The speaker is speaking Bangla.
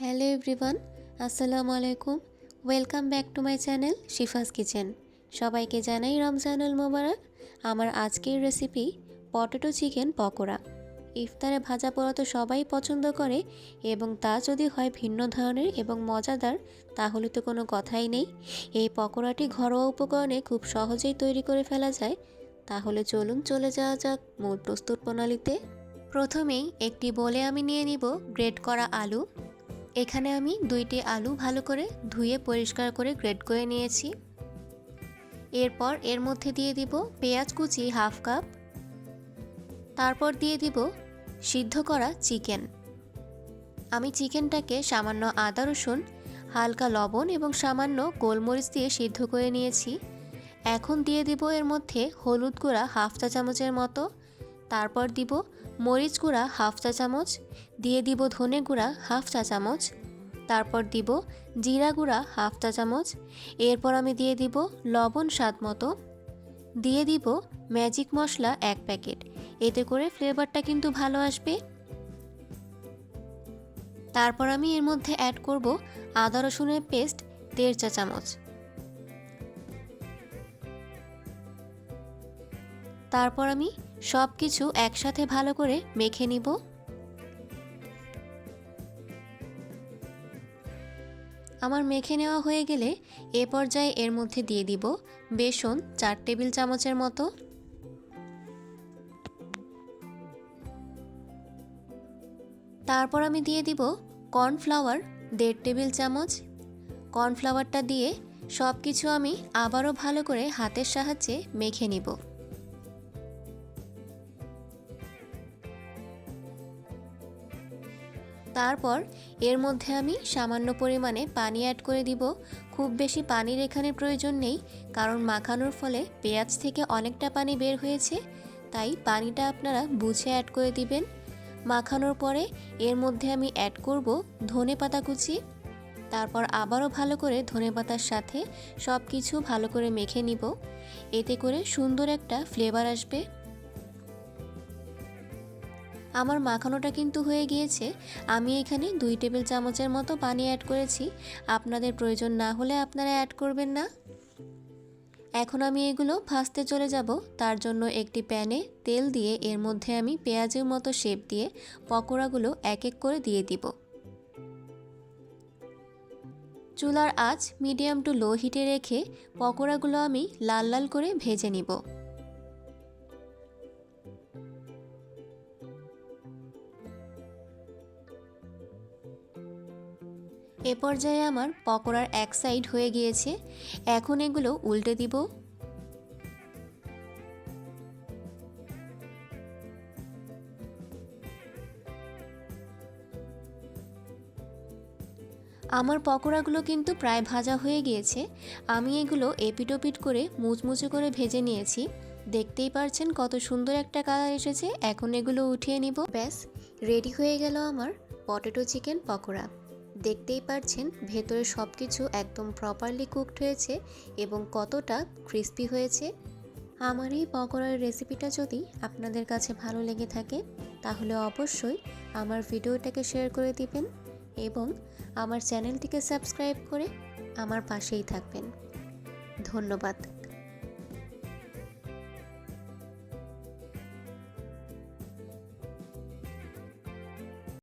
হ্যালো এভরিওয়ান, আসসালামু আলাইকুম। Welcome back to my channel Shifa's kitchen. সবাইকে জানাই রমজানুল মোবারক। আমার আজকের রেসিপি পটেটো চিকেন পকোড়া। ইফতারে ভাজা পোড়া তো সবাই পছন্দ করে, এবং তা যদি হয় ভিন্ন ধরনের এবং মজাদার, তাহলে তো কোনো কথাই নেই। এই পকোড়াটি ঘরোয়া উপকরণে খুব সহজেই তৈরি করে ফেলা যায়। তাহলে চলুন চলে যাওয়া যাক মূল প্রস্তুত প্রণালীতে। প্রথমেই একটি বোলে আমি নিয়ে নিব গ্রেট করা আলু। এখানে আমি 2টি আলু ভালো করে ধুয়ে পরিষ্কার করে গ্রেট করে নিয়েছি। এরপর এর মধ্যে দিয়ে দিব পেঁয়াজ কুচি হাফ কাপ। তারপর দিয়ে দিব সিদ্ধ করা চিকেন। আমি চিকেনটাকে সামান্য আদা রসুন, হালকা লবণ এবং সামান্য গোলমরিচ দিয়ে সিদ্ধ করে নিয়েছি। এখন দিয়ে দিব এর মধ্যে হলুদ গুঁড়া হাফ চা চামচের মতো। তারপর দিব মরিচ গুঁড়া হাফ চা চামচ, দিয়ে দিব ধনে গুঁড়া হাফ চা চামচ, তারপর দিব জিরা গুঁড়া হাফ চা চামচ। এরপর আমি দিয়ে দিব লবণ স্বাদ মতো, দিয়ে দিব ম্যাজিক মশলা 1 প্যাকেট। এতে করে ফ্লেভারটা কিন্তু ভালো আসবে। তারপর আমি এর মধ্যে অ্যাড করব আদা রসুনের পেস্ট 1.5 চা চামচ। তারপর আমি সব কিছু একসাথে ভালো করে মেখে নিব। আমার মেখে নেওয়া হয়ে গেলে এ পর্যায়ে এর মধ্যে দিয়ে দিব বেসন 4 টেবিল চামচের মতো। তারপর আমি দিয়ে দিব কর্নফ্লাওয়ার 1.5 টেবিল চামচ। কর্নফ্লাওয়ারটা দিয়ে সব কিছু আমি আবারও ভালো করে হাতের সাহায্যে মেখে নিব। তারপর এর মধ্যে আমি সামান্য পরিমাণে পানি অ্যাড করে দিব। খুব বেশি পানির এখানে প্রয়োজন নেই, কারণ মাখানোর ফলে পেঁয়াজ থেকে অনেকটা পানি বের হয়েছে, তাই পানিটা আপনারা বুঝে অ্যাড করে দিবেন। মাখানোর পরে এর মধ্যে আমি অ্যাড করব ধনেপাতা কুচি। তারপর আবারও ভালো করে ধনেপাতার সাথে সব কিছু ভালো করে মেখে নিব। এতে করে সুন্দর একটা ফ্লেভার আসবে। আমার মাখানোটা কিন্তু হয়ে গিয়েছে। আমি এখানে 2 টেবিল চামচের মতো পানি অ্যাড করেছি। আপনাদের প্রয়োজন না হলে আপনারা অ্যাড করবেন না। এখন আমি এগুলো ভাজতে চলে যাব। তার জন্য একটি প্যানে তেল দিয়ে এর মধ্যে আমি পেঁয়াজের মতো শেপ দিয়ে পকোড়াগুলো এক এক করে দিয়ে দিব। চুলার আঁচ মিডিয়াম টু লো হিটে রেখে পকোড়াগুলো আমি লাল লাল করে ভেজে নিব। এ পর্যায়ে আমার পকোড়ার এক সাইড হয়ে গিয়েছে। এখন এগুলো উল্টে দিব। আমার পকোড়াগুলো কিন্তু প্রায় ভাজা হয়ে গিয়েছে। আমি এগুলো এপিটোপিট করে মুচমুচে করে ভেজে নিয়েছি। দেখতেই পারছেন কত সুন্দর একটা কালার এসেছে। এখন এগুলো উঠিয়ে নিব। ব্যাস, রেডি হয়ে গেল আমার পটেটো চিকেন পকোড়া। দেখতেই পারছেন ভেতরে সব কিছু একদম প্রপারলি কুকড হয়েছে এবং কতটা ক্রিস্পি হয়েছে। আমার এই পকোড়ার রেসিপিটা যদি আপনাদের কাছে ভালো লেগে থাকে, তাহলে অবশ্যই আমার ভিডিওটাকে শেয়ার করে দিবেন এবং আমার চ্যানেলটিকে সাবস্ক্রাইব করে আমার পাশেই থাকবেন। ধন্যবাদ।